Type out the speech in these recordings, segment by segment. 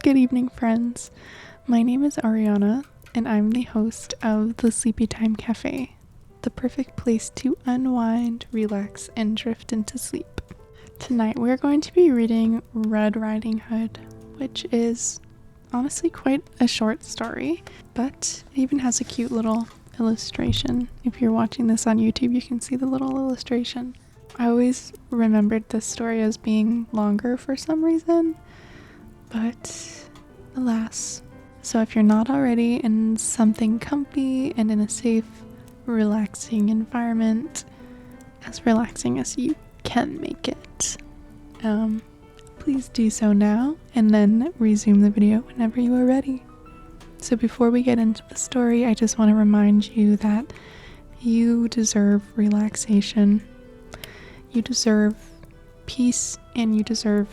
Good evening, friends. My name is Ariana, and I'm the host of the Sleepy Time Cafe, the perfect place to unwind, relax, and drift into sleep. Tonight we're going to be reading Red Riding Hood, which is honestly quite a short story, but it even has a cute little illustration. If you're watching this on YouTube, you can see the little illustration. I always remembered this story as being longer for some reason, but alas. So if you're not already in something comfy and in a safe, relaxing environment, as relaxing as you can make it, please do so now and then resume the video whenever you are ready. So before we get into the story, I just want to remind you that you deserve relaxation, you deserve peace, and you deserve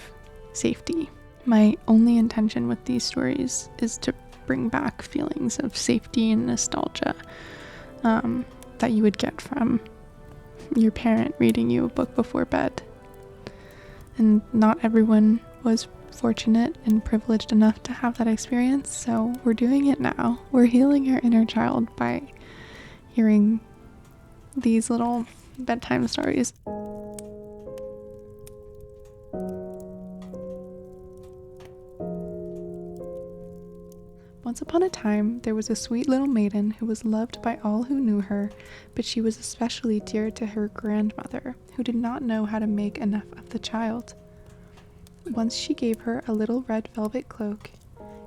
safety. My only intention with these stories is to bring back feelings of safety and nostalgia that you would get from your parent reading you a book before bed. And not everyone was fortunate and privileged enough to have that experience, so we're doing it now. We're healing our inner child by hearing these little bedtime stories. Once upon a time, there was a sweet little maiden who was loved by all who knew her, but she was especially dear to her grandmother, who did not know how to make enough of the child. Once she gave her a little red velvet cloak.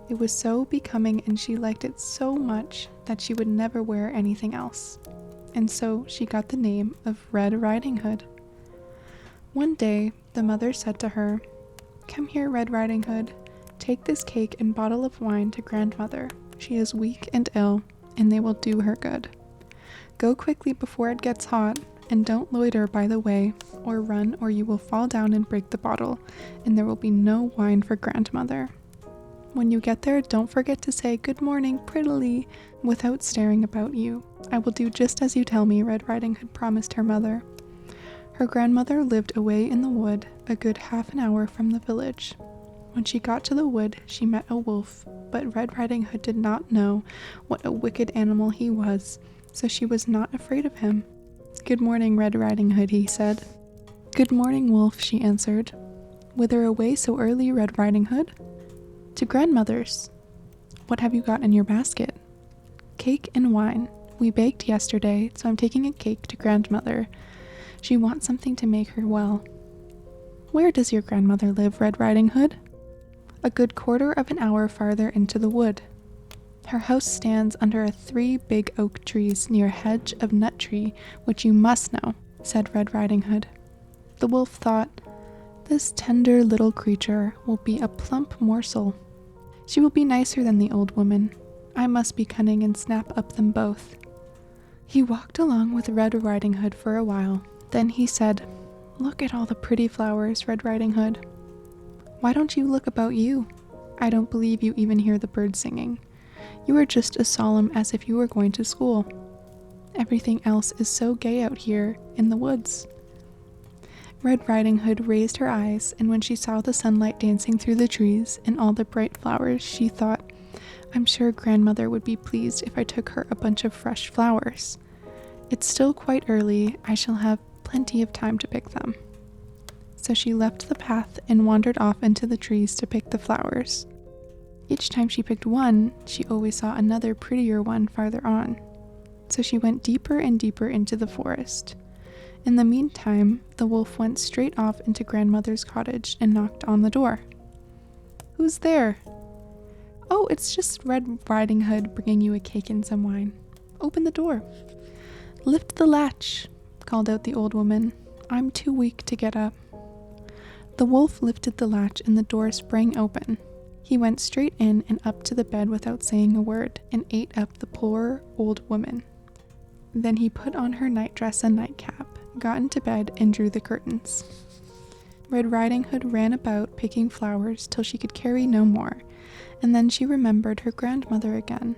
It was so becoming and she liked it so much that she would never wear anything else. And so she got the name of Red Riding Hood. One day, the mother said to her, "Come here, Red Riding Hood. Take this cake and bottle of wine to grandmother. She is weak and ill, and they will do her good. Go quickly before it gets hot, and don't loiter by the way, or run, or you will fall down and break the bottle, and there will be no wine for grandmother. When you get there, don't forget to say good morning prettily without staring about you. I will do just as you tell me," Red Riding Hood promised her mother. Her grandmother lived away in the wood, a good half an hour from the village. When she got to the wood, she met a wolf, but Red Riding Hood did not know what a wicked animal he was, so she was not afraid of him. "Good morning, Red Riding Hood," he said. "Good morning, wolf," she answered. "Whither away so early, Red Riding Hood?" "To grandmother's." "What have you got in your basket?" "Cake and wine. We baked yesterday, so I'm taking a cake to grandmother. She wants something to make her well." "Where does your grandmother live, Red Riding Hood?" "A good quarter of an hour farther into the wood. Her house stands under 3 big oak trees near a hedge of nut tree, which you must know," said Red Riding Hood. The wolf thought, "This tender little creature will be a plump morsel. She will be nicer than the old woman. I must be cunning and snap up them both." He walked along with Red Riding Hood for a while. Then he said, "Look at all the pretty flowers, Red Riding Hood. Why don't you look about you? I don't believe you even hear the birds singing. You are just as solemn as if you were going to school. Everything else is so gay out here in the woods." Red Riding Hood raised her eyes, and when she saw the sunlight dancing through the trees and all the bright flowers, she thought, "I'm sure grandmother would be pleased if I took her a bunch of fresh flowers. It's still quite early. I shall have plenty of time to pick them." So she left the path and wandered off into the trees to pick the flowers. Each time she picked one, she always saw another prettier one farther on. So she went deeper and deeper into the forest. In the meantime, the wolf went straight off into grandmother's cottage and knocked on the door. "Who's there?" "Oh, it's just Red Riding Hood bringing you a cake and some wine. Open the door." "Lift the latch," called out the old woman. "I'm too weak to get up." The wolf lifted the latch and the door sprang open. He went straight in and up to the bed without saying a word, and ate up the poor old woman. Then he put on her nightdress and nightcap, got into bed, and drew the curtains. Red Riding Hood ran about picking flowers till she could carry no more, and then she remembered her grandmother again.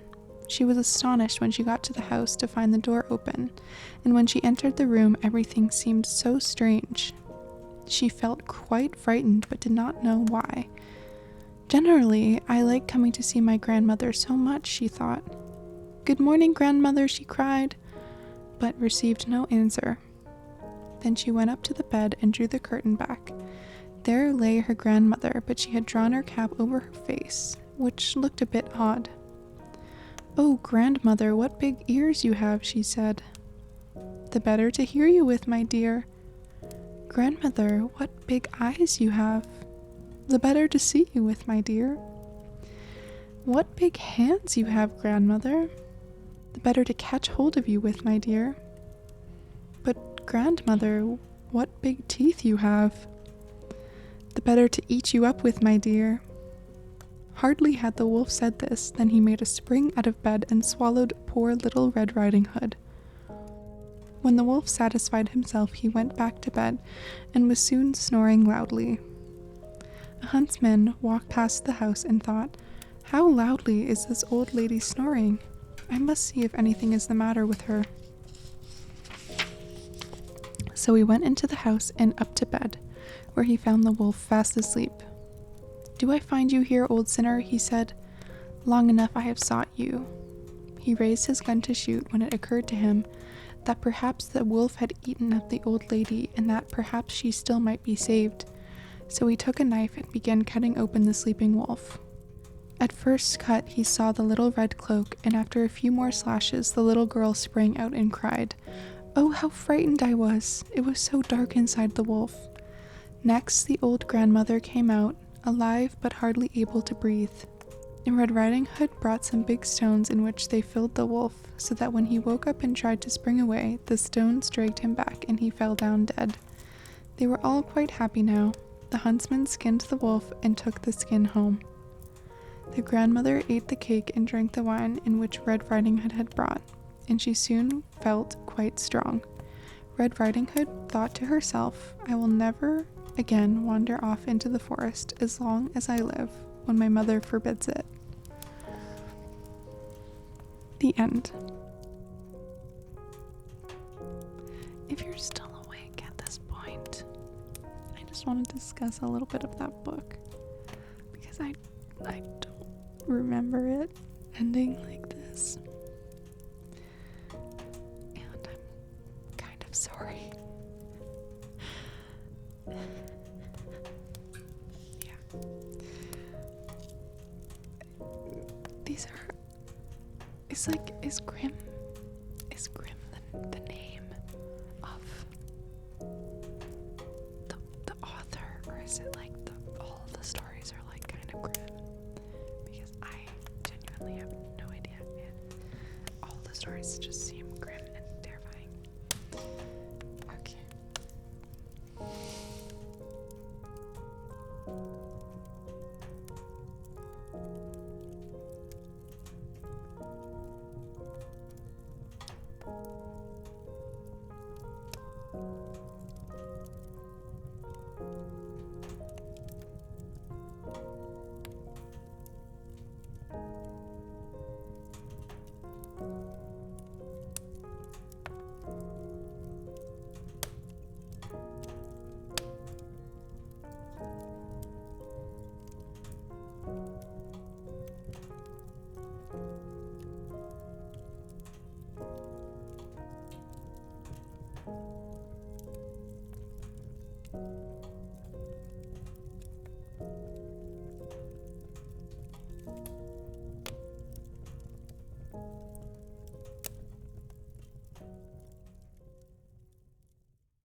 She was astonished when she got to the house to find the door open, and when she entered the room everything seemed so strange. She felt quite frightened but did not know why. Generally, I like coming to see my grandmother so much, she thought. Good morning, grandmother, she cried, but received no answer. Then she went up to the bed and drew the curtain back. There lay her grandmother, but she had drawn her cap over her face, which looked a bit odd. Oh, grandmother, what big ears you have, she said. The better to hear you with, my dear. Grandmother, what big eyes you have. The better to see you with, my dear. What big hands you have, grandmother. The better to catch hold of you with, my dear. But, grandmother, what big teeth you have. The better to eat you up with, my dear. Hardly had the wolf said this than he made a spring out of bed and swallowed poor little Red Riding Hood. When the wolf satisfied himself, he went back to bed and was soon snoring loudly. A huntsman walked past the house and thought, "How loudly is this old lady snoring? I must see if anything is the matter with her." So he went into the house and up to bed, where he found the wolf fast asleep. "Do I find you here, old sinner?" he said. "Long enough I have sought you." He raised his gun to shoot when it occurred to him that perhaps the wolf had eaten up the old lady and that perhaps she still might be saved. So he took a knife and began cutting open the sleeping wolf. At first cut, he saw the little red cloak, and after a few more slashes, the little girl sprang out and cried, "Oh, how frightened I was! It was so dark inside the wolf." Next, the old grandmother came out, alive but hardly able to breathe. And Red Riding Hood brought some big stones in which they filled the wolf, so that when he woke up and tried to spring away, the stones dragged him back and he fell down dead. They were all quite happy now. The huntsman skinned the wolf and took the skin home. The grandmother ate the cake and drank the wine in which Red Riding Hood had brought, and she soon felt quite strong. Red Riding Hood thought to herself, "I will never again wander off into the forest as long as I live, when my mother forbids it." The end. If you're still awake at this point, I just want to discuss a little bit of that book, because I don't remember it ending like this, and I'm kind of sorry. Yeah. These are, is Grimm the name of the author, or is it like all the stories are like kind of Grimm? Because I genuinely have no idea, man. All the stories just seem